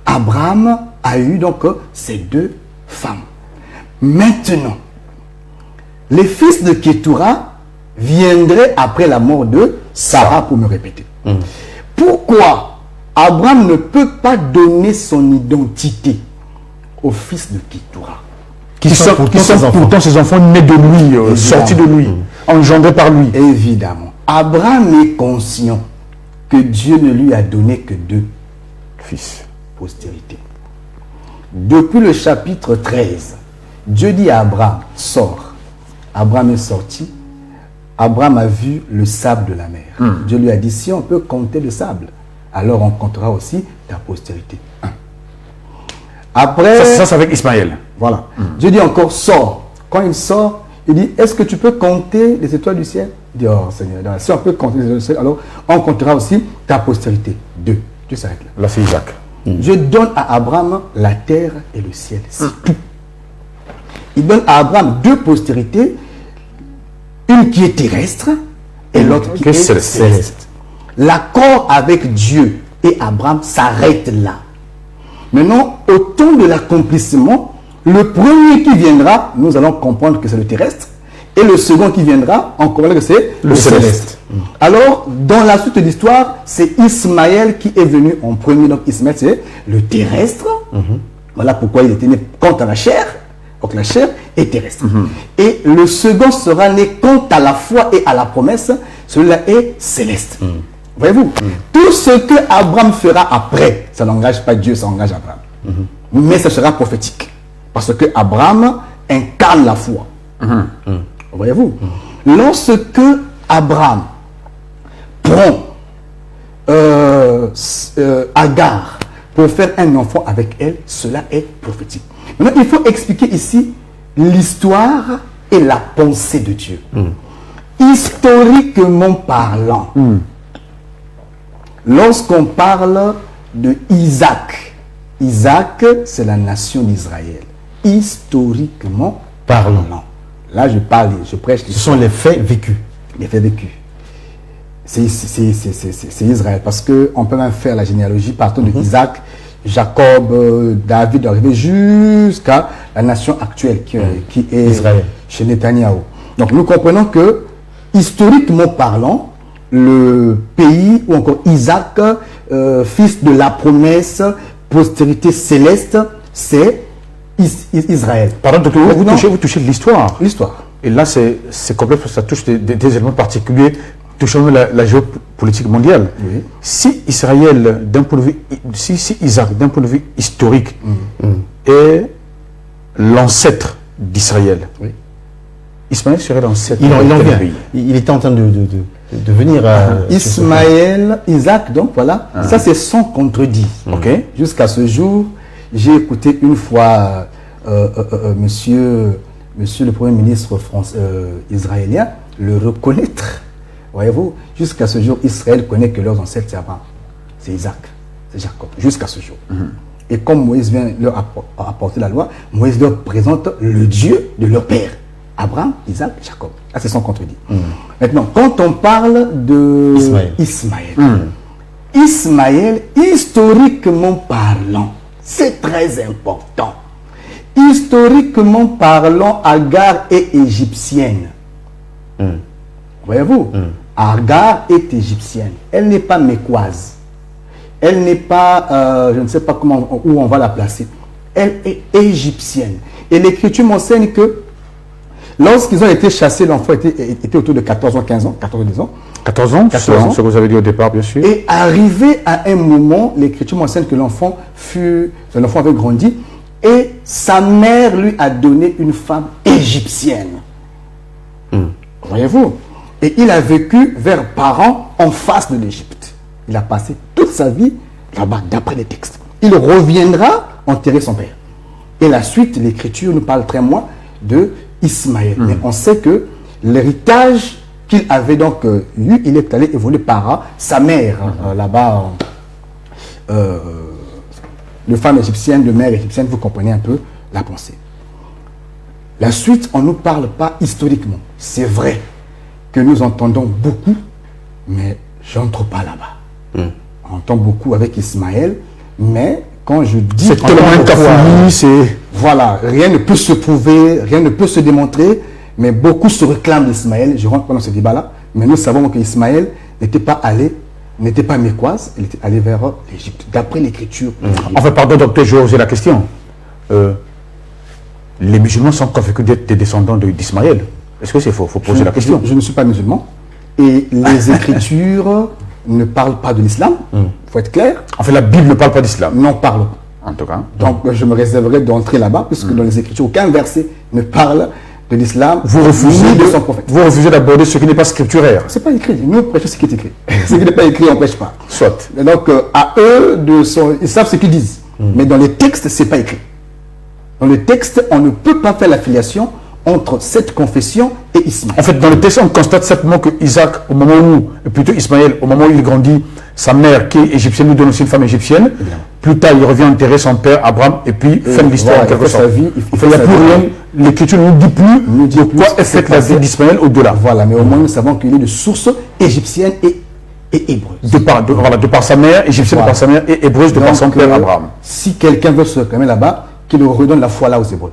Abraham a eu donc ces deux femmes. Maintenant, les fils de Kétura viendraient après la mort de Sarah, pour me répéter. Pourquoi Abraham ne peut pas donner son identité aux fils de Kétura? Qui sont pourtant ses enfants nés de lui, sortis de lui, engendrés par lui. Évidemment. Abraham est conscient que Dieu ne lui a donné que deux Fils. postérités. Depuis le chapitre 13, Dieu dit à Abraham, sors. Abraham est sorti. Abraham a vu le sable de la mer. Dieu lui a dit, si on peut compter le sable, alors on comptera aussi ta postérité. Après, Ça, c'est avec Ismaël. voilà. Dieu dit encore, sors. Quand il sort, il dit, est-ce que tu peux compter les étoiles du ciel? Il dit, oh Seigneur, si on peut compter les étoiles du ciel, alors on comptera aussi ta postérité. Deux. Dieu s'arrête là. Là, c'est Isaac. Dieu donne à Abraham la terre et le ciel. C'est tout. Il donne à Abraham deux postérités, une qui est terrestre et l'autre qui est céleste. L'accord avec Dieu et Abraham s'arrête là. Maintenant, au temps de l'accomplissement, le premier qui viendra, nous allons comprendre que c'est le terrestre, et le second qui viendra, on comprendra que c'est le céleste. Alors, dans la suite de l'histoire, c'est Ismaël qui est venu en premier. Donc, Ismaël, c'est le terrestre. Voilà pourquoi il était né quant à la chair. Donc, la chair est terrestre. Et le second sera né quant à la foi et à la promesse. Celui-là est céleste. Voyez-vous, tout ce que Abraham fera après, ça n'engage pas Dieu, ça engage Abraham. Mais ça sera prophétique. Parce que Abraham incarne la foi. Voyez-vous, lorsque Abraham prend Agar pour faire un enfant avec elle, cela est prophétique. Maintenant, il faut expliquer ici l'histoire et la pensée de Dieu. Historiquement parlant, lorsqu'on parle de Isaac, Isaac, c'est la nation d'Israël. Historiquement parlant. Là, je prêche. Ce sont les faits vécus. Les faits vécus. C'est Israël. Parce qu'on peut même faire la généalogie partant de Isaac, Jacob, David, arrivé jusqu'à la nation actuelle qui est Israël. Chez Netanyahou. Donc nous comprenons que, historiquement parlant, le pays, ou encore Isaac, fils de la promesse, postérité céleste, c'est Israël. Pardon, docteur, vous touchez l'histoire. L'histoire. Et là, c'est complexe parce que ça touche des éléments particuliers touchant la géopolitique mondiale. Oui. Si Israël, d'un point de vue, si Isaac, d'un point de vue historique, est l'ancêtre d'Israël, Oui. Ismaël serait l'ancêtre. Il en de quel vient. pays? Il était en train de venir à... Ismaël, Isaac, donc voilà, ça c'est sans contredit. Ok. Jusqu'à ce jour, j'ai écouté une fois monsieur le Premier ministre israélien le reconnaître. Voyez-vous, jusqu'à ce jour, Israël connaît que leurs ancêtres, c'est Abraham, c'est Isaac, c'est Jacob, jusqu'à ce jour. Et comme Moïse vient leur apporter la loi, Moïse leur présente le Dieu de leur père. Abraham, Isaac, Jacob. Là, c'est sans contredit. Maintenant, quand on parle de Ismaël, historiquement parlant, c'est très important. Historiquement parlant, Agar est égyptienne. Voyez-vous, Agar est égyptienne. Elle n'est pas mécoise. Elle n'est pas, je ne sais pas où on va la placer. Elle est égyptienne. Et l'Écriture m'enseigne que Lorsqu'ils ont été chassés, l'enfant était autour de 14 ans, 15 ans, 14 ans. 14 ans, 14 ans. ce que vous avez dit au départ, bien sûr. Et arrivé à un moment, l'Écriture mentionne que l'enfant avait grandi et sa mère lui a donné une femme égyptienne. Voyez-vous? Et il a vécu vers Paran, en face de l'Égypte. Il a passé toute sa vie là-bas, d'après les textes. Il reviendra enterrer son père. Et la suite, l'Écriture nous parle très moins de Ismaël. Mais on sait que l'héritage qu'il avait donc eu, il est allé évoluer par sa mère, là-bas, de femme égyptienne, de mère égyptienne, vous comprenez un peu la pensée. La suite, on ne nous parle pas historiquement. C'est vrai que nous entendons beaucoup, mais j'entre pas là-bas. On entend beaucoup avec Ismaël, mais quand je dis... C'est tellement une cafouille, c'est... Voilà, rien ne peut se prouver, rien ne peut se démontrer, mais beaucoup se réclament d'Ismaël. Je rentre pas dans ce débat-là, mais nous savons qu'Ismaël n'était pas mécoise, il était allé vers l'Égypte, d'après l'Écriture. Enfin, pardon, docteur, je vais poser la question. Les musulmans sont convaincus d'être des descendants d'Ismaël. Est-ce que c'est faux? Il faut poser la question. Je ne suis pas musulman. Et les Écritures ne parlent pas de l'islam. Il faut être clair. En fait, la Bible ne parle pas d'islam. Non, parle pas. En tout cas. Donc, je me réserverai d'entrer là-bas, puisque dans les Écritures, aucun verset ne parle de l'islam. Vous refusez de son prophète. Vous refusez d'aborder ce qui n'est pas scripturaire. C'est pas écrit. Nous prêchons ce qui est écrit. Ce qui n'est pas écrit, on ne prêche pas. Soit. Et donc, à eux, ils savent ce qu'ils disent. Mais dans les textes, ce n'est pas écrit. Dans le texte, on ne peut pas faire l'affiliation entre cette confession et Ismaël. En fait, dans le texte, on constate simplement que Isaac, au moment où, plutôt Ismaël, au moment où il grandit, sa mère, qui est égyptienne, lui donne aussi une femme égyptienne. Plus tard, il revient enterrer son père, Abraham, et puis fin de l'histoire en quelque sorte. Il n'y a plus rien. L'Écriture ne nous dit plus de quoi est faite la vie d'Ismaël au-delà. Voilà, mais au moins nous savons qu'il est de source égyptienne et hébreuse. De par sa mère, égyptienne de par sa mère, et hébreuse de par son père, Abraham. Si quelqu'un veut se réclamer là-bas, qu'il redonne la foi là aux Hébreux.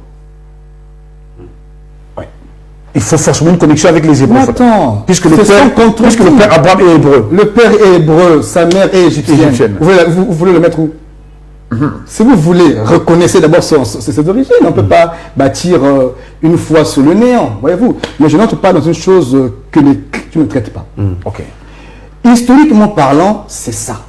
Il faut forcément une connexion avec les Hébreux. Puisque puisque le père Abraham est hébreu. Le père est hébreu, sa mère est égyptienne. Vous voulez le mettre où? Si vous voulez, reconnaissez d'abord ses origines. On ne peut pas bâtir une foi sur le néant, voyez-vous. Mais je n'entre pas dans une chose que l'Écriture ne traite pas. Ok. Historiquement parlant, c'est ça.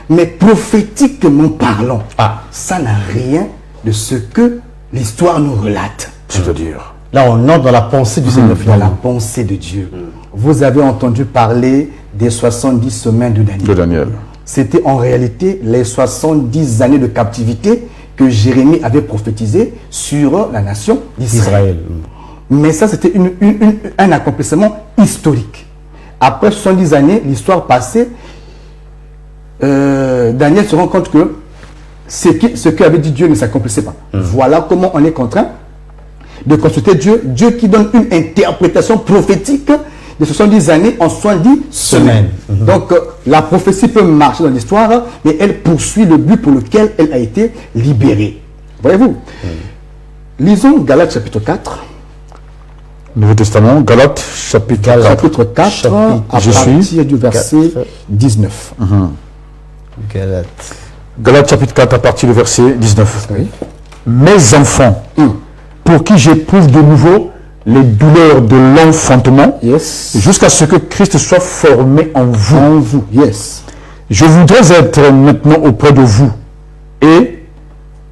Mais prophétiquement parlant, ça n'a rien de ce que l'histoire nous relate. C'est-à-dire, là, on entre dans la pensée du Seigneur. Dans la pensée de Dieu. Vous avez entendu parler des 70 semaines de Daniel. C'était en réalité les 70 années de captivité que Jérémie avait prophétisé sur la nation d'Israël. Mais ça, c'était un accomplissement historique. Après 70 années, l'histoire passée, Daniel se rend compte que ce qu'avait dit Dieu ne s'accomplissait pas. Voilà comment on est contraint de consulter Dieu. Dieu qui donne une interprétation prophétique de 70 années en 70 semaines. Donc, la prophétie peut marcher dans l'histoire, mais elle poursuit le but pour lequel elle a été libérée. Voyez-vous? Lisons Galates chapitre 4. Nouveau Testament, Galates chapitre 4. Chapitre 4, à partir du verset 19. Galates chapitre 4, à partir du verset 19. Oui. Mes enfants, pour qui j'éprouve de nouveau les douleurs de l'enfantement, jusqu'à ce que Christ soit formé en vous. Je voudrais être maintenant auprès de vous et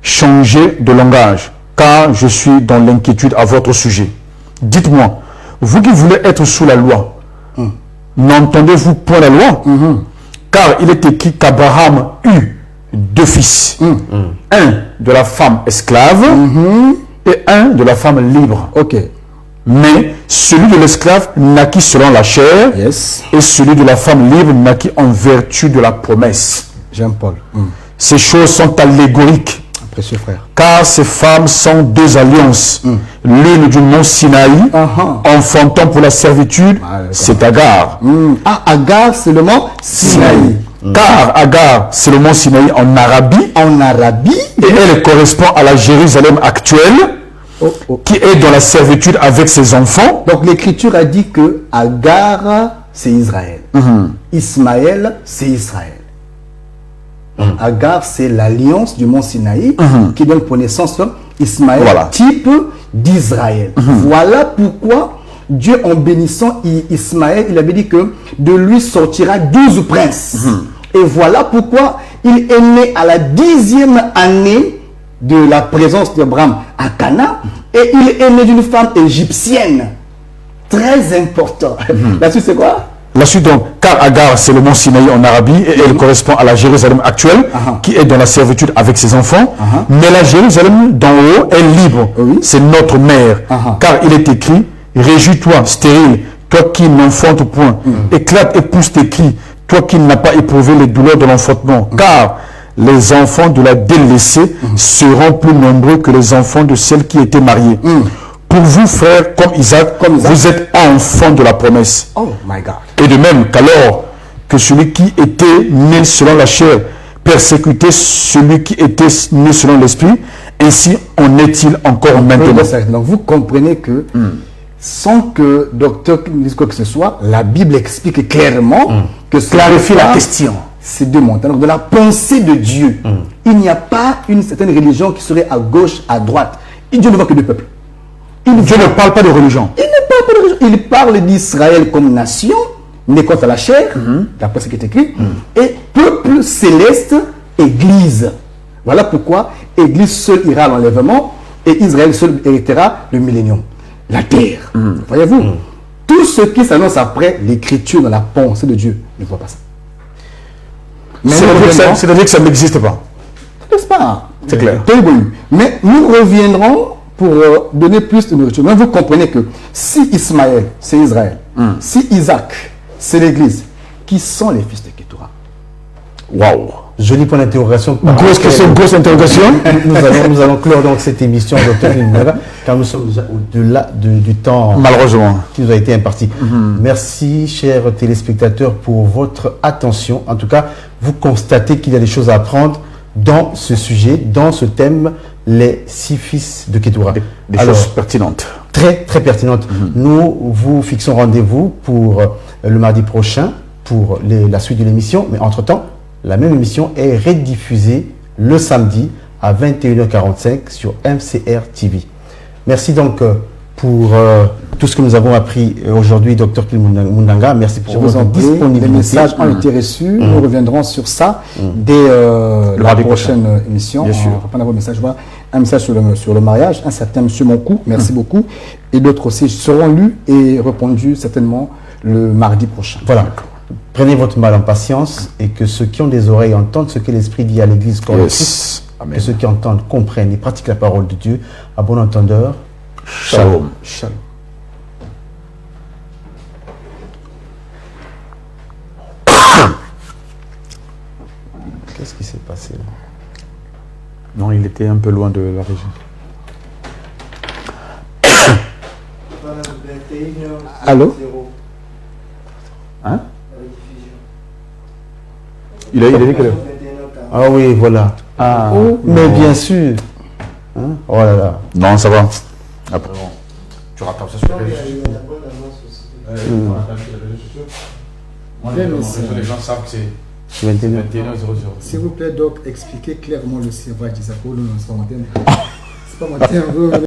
changer de langage, car je suis dans l'inquiétude à votre sujet. Dites-moi, vous qui voulez être sous la loi, n'entendez-vous point la loi? Car il est écrit qu'Abraham eut 2 fils, un de la femme esclave et un de la femme libre. Mais celui de l'esclave naquit selon la chair et celui de la femme libre naquit en vertu de la promesse. Jean-Paul. Ces choses sont allégoriques. Précieux frère. Car ces femmes sont 2 alliances. L'une du mont Sinaï, enfantant pour la servitude, c'est Agar. Agar, c'est le mont Sinaï. Car Agar, c'est le mont Sinaï en Arabie. Et elle correspond à la Jérusalem actuelle, qui est dans la servitude avec ses enfants. Donc l'Écriture a dit que Agar, c'est Israël. Ismaël, c'est Israël. Agar, c'est l'alliance du mont Sinaï qui donne pour naissance Ismaël, type d'Israël. Voilà pourquoi Dieu, en bénissant Ismaël, il avait dit que de lui sortira 12 princes. Et voilà pourquoi il est né à la 10e année de la présence d'Abraham à Cana. Et il est né d'une femme égyptienne. Très important. La suite, c'est quoi? La suite donc, car Agar, c'est le mont Sinaï en Arabie, et elle correspond à la Jérusalem actuelle, qui est dans la servitude avec ses enfants. Mais la Jérusalem d'en haut est libre. C'est notre mère. Car il est écrit, réjouis-toi, stérile, toi qui n'enfantes point. Éclate et pousse tes cris, toi qui n'as pas éprouvé les douleurs de l'enfantement. Car les enfants de la délaissée seront plus nombreux que les enfants de celles qui étaient mariées. Pour vous, frères, comme Isaac, vous êtes enfants de la promesse. Oh my God. Et de même qu'alors que celui qui était né selon la chair persécutait celui qui était né selon l'esprit, ainsi en est-il encore maintenant. Donc vous comprenez que sans que docteur dise quoi que ce soit, la Bible explique clairement que clarifie la question. C'est deux montagnes. Donc de la pensée de Dieu, il n'y a pas une certaine religion qui serait à gauche, à droite. Et Dieu ne voit que deux peuples. Dieu ne parle pas de religion. Il ne parle pas de religion. Il parle d'Israël comme nation, né contre la chair, d'après ce qui est écrit, et peuple céleste, église. Voilà pourquoi Église seule ira à l'enlèvement et Israël seul héritera le millénium. La terre. Voyez-vous, tout ce qui s'annonce après l'écriture dans la pensée de Dieu ne voit pas ça. C'est-à-dire que ça n'existe pas. N'est-ce pas? C'est clair. Mais nous reviendrons pour donner plus de nourriture. Mais vous comprenez que si Ismaël, c'est Israël, si Isaac, c'est l'Église, qui sont les fils de Ketura? Waouh! Joli point d'interrogation. Grosse question, grosse interrogation. Nous allons clore donc cette émission, Dr. Limounaga, car nous sommes déjà au-delà du temps malheureusement qui nous a été imparti. Merci, chers téléspectateurs, pour votre attention. En tout cas, vous constatez qu'il y a des choses à apprendre dans ce sujet, dans ce thème, les 6 fils de Ketura. Des choses pertinentes. Très, très pertinentes. Nous vous fixons rendez-vous pour le mardi prochain, pour la suite de l'émission. Mais entre-temps, la même émission est rediffusée le samedi à 21h45 sur MCR TV. Merci donc pour tout ce que nous avons appris aujourd'hui, Dr. Limounaga. Merci pour votre disponibilité. Les messages ont été reçus. Nous reviendrons sur ça dès la prochaine émission. Bien sûr. On reprendra vos messages. Voilà. Un message sur le mariage, un certain Monsieur Monkou, merci beaucoup. Et d'autres aussi seront lus et répondus certainement le mardi prochain. Voilà. Prenez votre mal en patience et que ceux qui ont des oreilles entendent ce que l'Esprit dit à l'Église correctrice. Que ceux qui entendent comprennent et pratiquent la parole de Dieu. À bon entendeur. Shalom. Shalom. Qu'est-ce qui s'est passé là? Non, il était un peu loin de la région. Allô? Hein? Il a dit que... Ah oui, voilà. Ah, mais bien sûr. Hein? Oh là là. Non, ça va. Après, bon. Tu rattrapes ça sur les réseaux sociaux. Les gens savent que c'est 21h00. S'il vous plaît, Doc, expliquez clairement le servage d'Isaac. C'est pas mon terme.